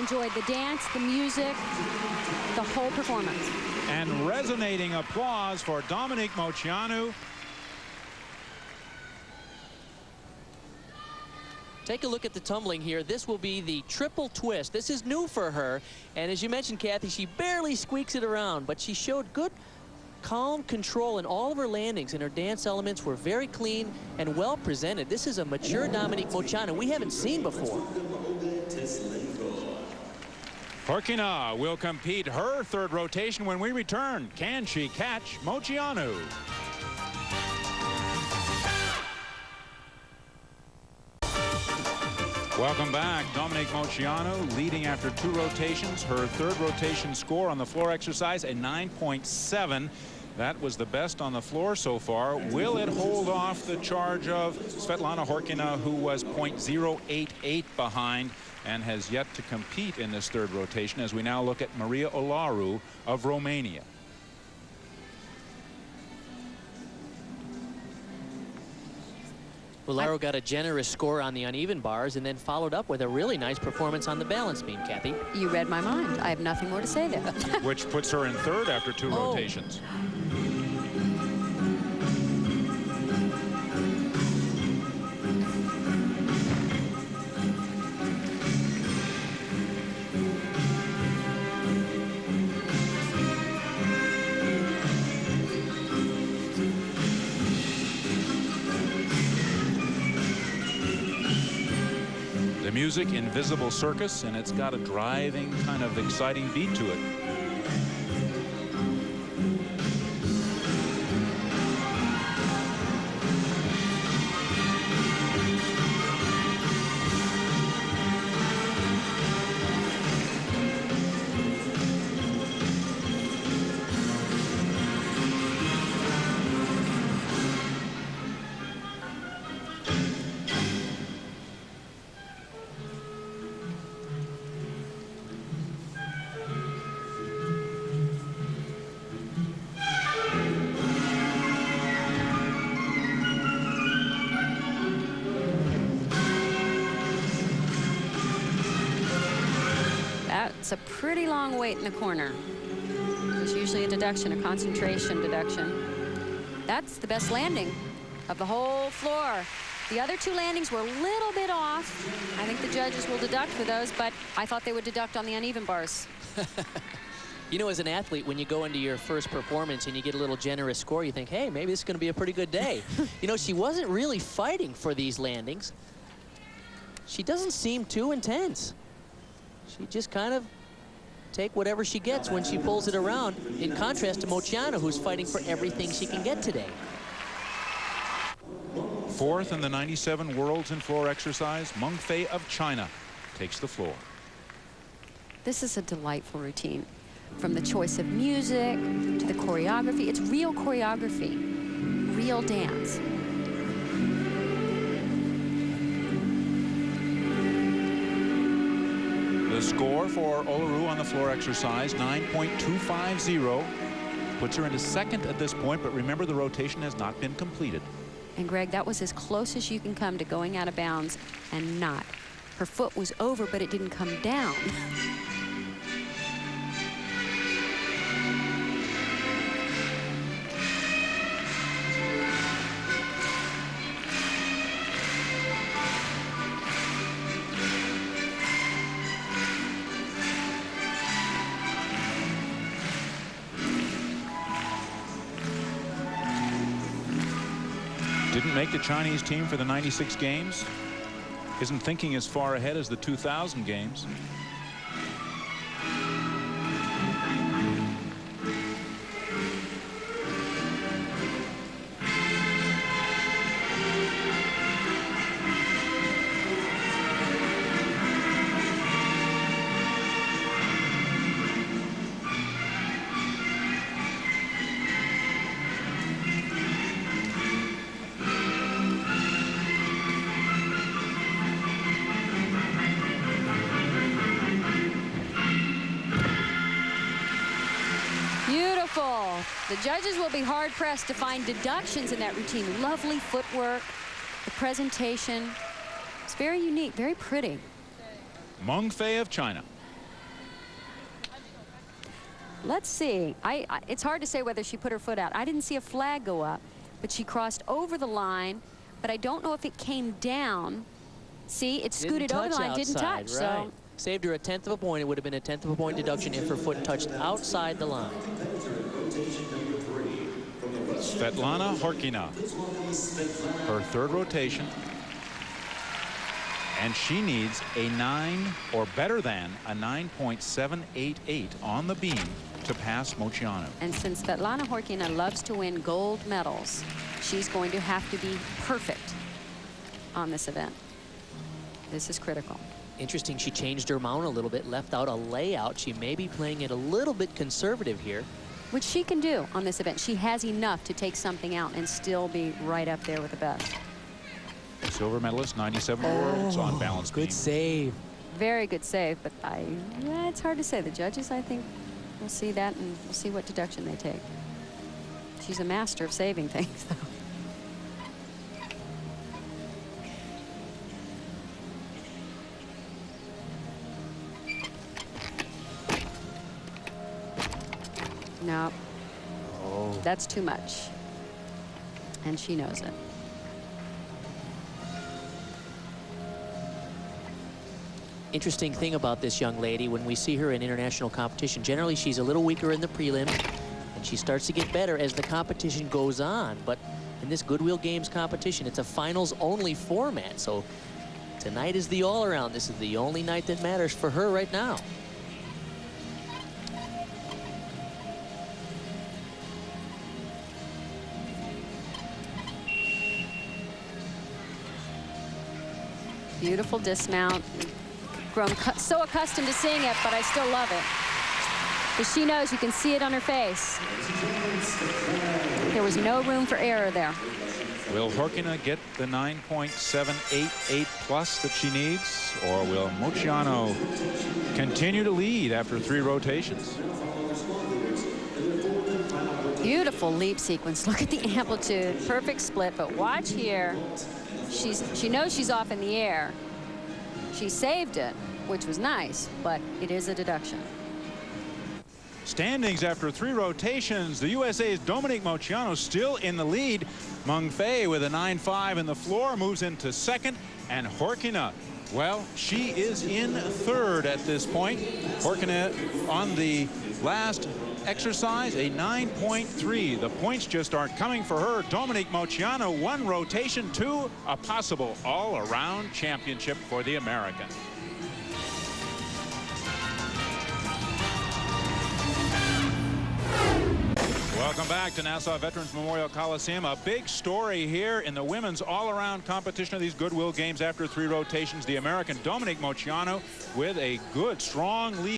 enjoyed the dance, the music, the whole performance. And resonating applause for Dominique Moceanu. Take a look at the tumbling here. This will be the triple twist. This is new for her. And as you mentioned, Kathy, she barely squeaks it around, but she showed good, calm control in all of her landings, and her dance elements were very clean and well presented. This is a mature Dominique Moceanu we haven't seen before. Khorkina will compete her third rotation when we return. Can she catch Moceanu? Welcome back. Dominique Moceanu leading after 2 rotations. Her third rotation score on the floor exercise, a 9.7. That was the best on the floor so far. Will it hold off the charge of Svetlana Khorkina, who was 0.088 behind and has yet to compete in this third rotation, as we now look at Maria Olaru of Romania. Olaru got a generous score on the uneven bars and then followed up with a really nice performance on the balance beam, Kathy. You read my mind. I have nothing more to say there. Which puts her in third after 2 rotations. The music, Invisible Circus, and it's got a driving, kind of exciting beat to it. That's a pretty long wait in the corner. There's usually a deduction, a concentration deduction. That's the best landing of the whole floor. The other 2 landings were a little bit off. I think the judges will deduct for those, but I thought they would deduct on the uneven bars. You know, as an athlete, when you go into your first performance and you get a little generous score, you think, hey, maybe this is going to be a pretty good day. You know, she wasn't really fighting for these landings. She doesn't seem too intense. She just kind of take whatever she gets when she pulls it around, in contrast to Moceanu, who's fighting for everything she can get today. 4th in the 97 Worlds in floor exercise, Meng of China takes the floor. This is a delightful routine. From the choice of music to the choreography, it's real choreography, real dance. The score for Olaru on the floor exercise, 9.250. Puts her into 2nd at this point, but remember, the rotation has not been completed. And Greg, that was as close as you can come to going out of bounds and not. Her foot was over, but it didn't come down. Didn't make the Chinese team for the 96 games. Isn't thinking as far ahead as the 2000 games. The judges will be hard-pressed to find deductions in that routine. Lovely footwork, the presentation. It's very unique, very pretty. Meng of China. Let's see. It's hard to say whether she put her foot out. I didn't see a flag go up, but she crossed over the line, but I don't know if it came down. See, it scooted over the line, didn't touch. Right. So saved her a 1/10 of a point. It would have been a 1/10 of a point deduction if her foot touched outside the line. Svetlana Khorkina, her third rotation. And she needs a 9 or better than a 9.788 on the beam to pass Moceanu. And since Svetlana Khorkina loves to win gold medals, she's going to have to be perfect on this event. This is critical. Interesting, she changed her mount a little bit, left out a layout. She may be playing it a little bit conservative here. Which she can do on this event. She has enough to take something out and still be right up there with the best. Silver medalist, 97 worlds on balance beam. Good save. Very good save, but it's hard to say. The judges, I think, will see that, and we'll see what deduction they take. She's a master of saving things, though. No, that's too much, and she knows it. Interesting thing about this young lady, when we see her in international competition, generally she's a little weaker in the prelim, and she starts to get better as the competition goes on. But in this Goodwill Games competition, it's a finals-only format, so tonight is the all-around. This is the only night that matters for her right now. Beautiful dismount. Grown so accustomed to seeing it, but I still love it. Because she knows you can see it on her face. There was no room for error there. Will Khorkina get the 9.788 plus that she needs, or will Moceanu continue to lead after 3 rotations? Beautiful leap sequence. Look at the amplitude. Perfect split, but watch here. She knows she's off in the air. She saved it, which was nice, but it is a deduction. Standings after 3 rotations. The USA's Dominique Moceanu still in the lead. Meng with a 9.5 in the floor moves into second, and Khorkina, well, she is in third at this point. Khorkina on the last exercise, a 9.3. The points just aren't coming for her. Dominique Moceanu, 1 rotation, 2, a possible all-around championship for the American. Welcome back to Nassau Veterans Memorial Coliseum. A big story here in the women's all-around competition of these Goodwill Games after 3 rotations. The American Dominique Moceanu with a good, strong lead.